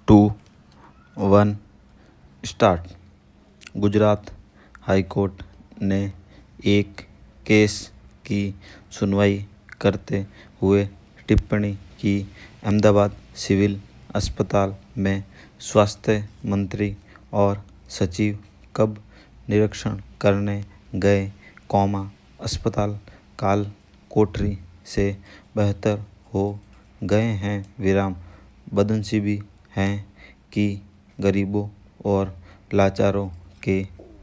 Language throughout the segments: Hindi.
To one start. Gujarat high court ने एक केस की सुनवाई करते हुए टिप्पणी की। अहमदाबाद सिविल अस्पताल में स्वास्थ्य मंत्री और सचिव कब निरीक्षण करने गए, अस्पताल काल कोठरी से बेहतर हो गए हैं, बदनसीबी है कि गरीबों और लाचारों के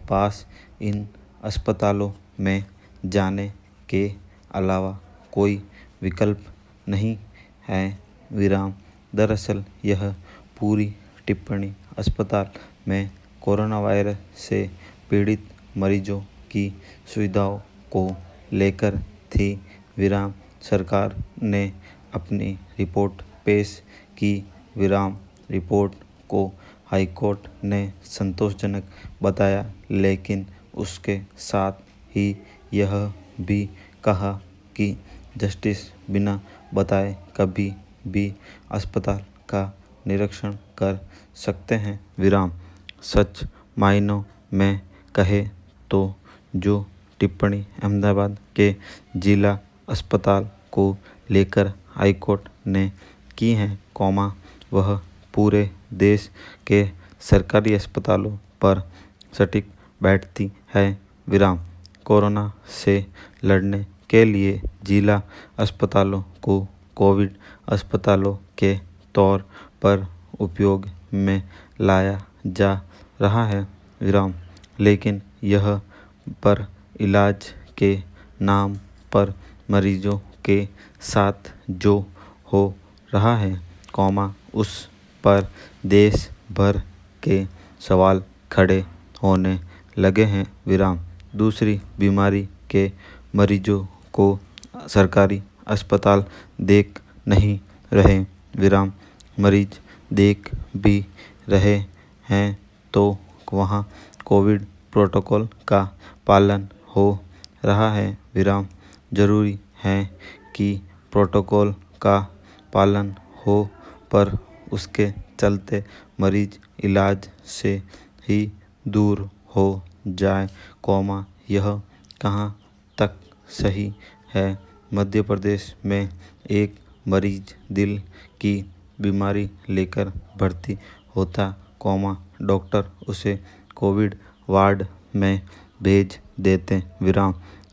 पास इन अस्पतालों में जाने के अलावा कोई विकल्प नहीं है, दरअसल यह पूरी टिप्पणी अस्पताल में कोरोना वायरस से पीड़ित मरीजों की सुविधाओं को लेकर थी, सरकार ने अपनी रिपोर्ट पेश की, रिपोर्ट को हाईकोर्ट ने संतोषजनक बताया, लेकिन उसके साथ ही यह भी कहा कि जस्टिस बिना बताए कभी भी अस्पताल का निरीक्षण कर सकते हैं, सच मायनों में कहे तो जो टिप्पणी अहमदाबाद के जिला अस्पताल को लेकर हाईकोर्ट ने की है, वह पूरे देश के सरकारी अस्पतालों पर सटीक बैठती है, कोरोना से लड़ने के लिए जिला अस्पतालों को कोविड अस्पतालों के तौर पर उपयोग में लाया जा रहा है, लेकिन यह पर इलाज के नाम पर मरीजों के साथ जो हो रहा है, उस पर देश भर के सवाल खड़े होने लगे हैं, दूसरी बीमारी के मरीजों को सरकारी अस्पताल देख नहीं रहे, मरीज देख भी रहे हैं तो वहाँ कोविड प्रोटोकॉल का पालन हो रहा है, जरूरी है कि प्रोटोकॉल का पालन हो, पर उसके चलते मरीज इलाज से ही दूर हो जाए, यह कहाँ तक सही है। मध्य प्रदेश में एक मरीज दिल की बीमारी लेकर भर्ती होता, डॉक्टर उसे कोविड वार्ड में भेज देते,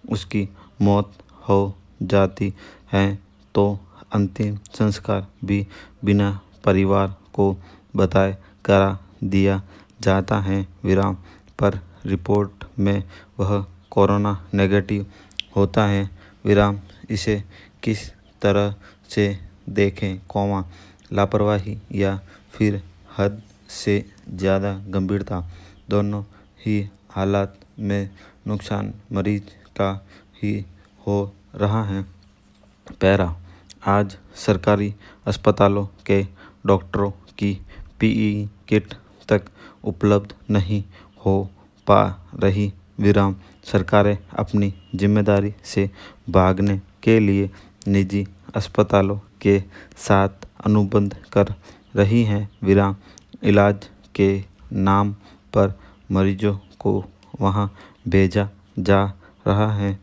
उसकी मौत हो जाती है तो अंतिम संस्कार भी बिना परिवार को बताए करा दिया जाता है, पर रिपोर्ट में वह कोरोना नेगेटिव होता है, इसे किस तरह से देखें, लापरवाही या फिर हद से ज़्यादा गंभीरता, दोनों ही हालात में नुकसान मरीज का ही हो रहा है। आज सरकारी अस्पतालों के डॉक्टरों की पीपीई किट तक उपलब्ध नहीं हो पा रही, सरकारें अपनी जिम्मेदारी से भागने के लिए निजी अस्पतालों के साथ अनुबंध कर रही हैं, इलाज के नाम पर मरीजों को वहां भेजा जा रहा है,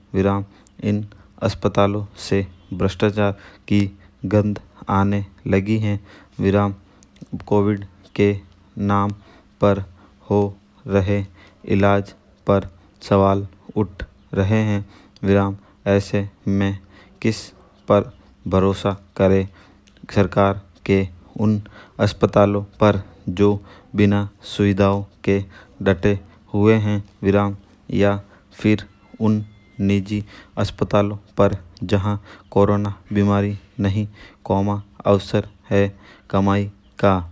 इन अस्पतालों से भ्रष्टाचार की गंध आने लगी है, कोविड के नाम पर हो रहे इलाज पर सवाल उठ रहे हैं, ऐसे में किस पर भरोसा करे, सरकार के उन अस्पतालों पर जो बिना सुविधाओं के डटे हुए हैं, या फिर उन निजी अस्पतालों पर जहां कोरोना बीमारी नहीं, अवसर है कमाई का,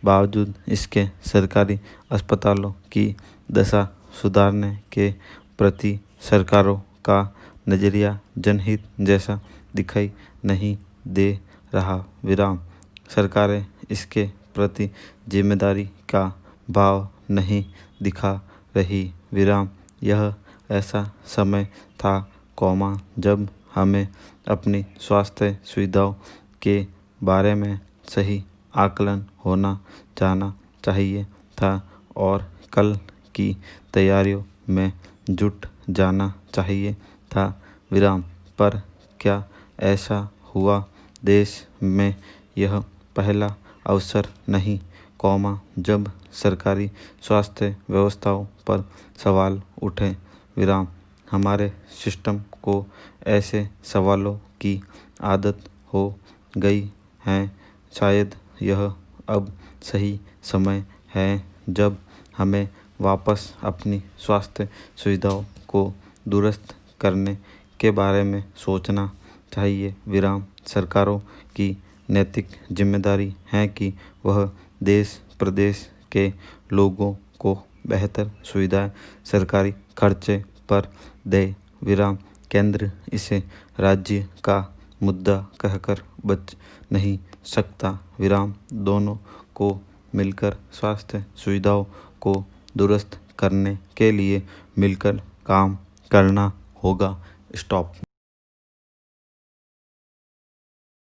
बावजूद इसके सरकारी अस्पतालों की दशा सुधारने के प्रति सरकारों का नज़रिया जनहित जैसा दिखाई नहीं दे रहा, सरकारें इसके प्रति जिम्मेदारी का भाव नहीं दिखा रही, यह ऐसा समय था, जब हमें अपनी स्वास्थ्य सुविधाओं के बारे में सही आकलन होना जाना चाहिए था और कल की तैयारियों में जुट जाना चाहिए था। विराम पर क्या ऐसा हुआ? देश में यह पहला अवसर नहीं, जब सरकारी स्वास्थ्य व्यवस्थाओं पर सवाल उठे। विराम हमारे सिस्टम को ऐसे सवालों की आदत हो गई है। शायद यह अब सही समय है जब हमें वापस अपनी स्वास्थ्य सुविधाओं को दुरुस्त करने के बारे में सोचना चाहिए। विराम सरकारों की नैतिक जिम्मेदारी है कि वह देश प्रदेश के लोगों को बेहतर सुविधाएं सरकारी खर्चे पर दे। विराम केंद्र इसे राज्य का मुद्दा कहकर बच नहीं सकता। विराम दोनों को मिलकर स्वास्थ्य सुविधाओं को दुरुस्त करने के लिए मिलकर काम करना होगा। स्टॉप।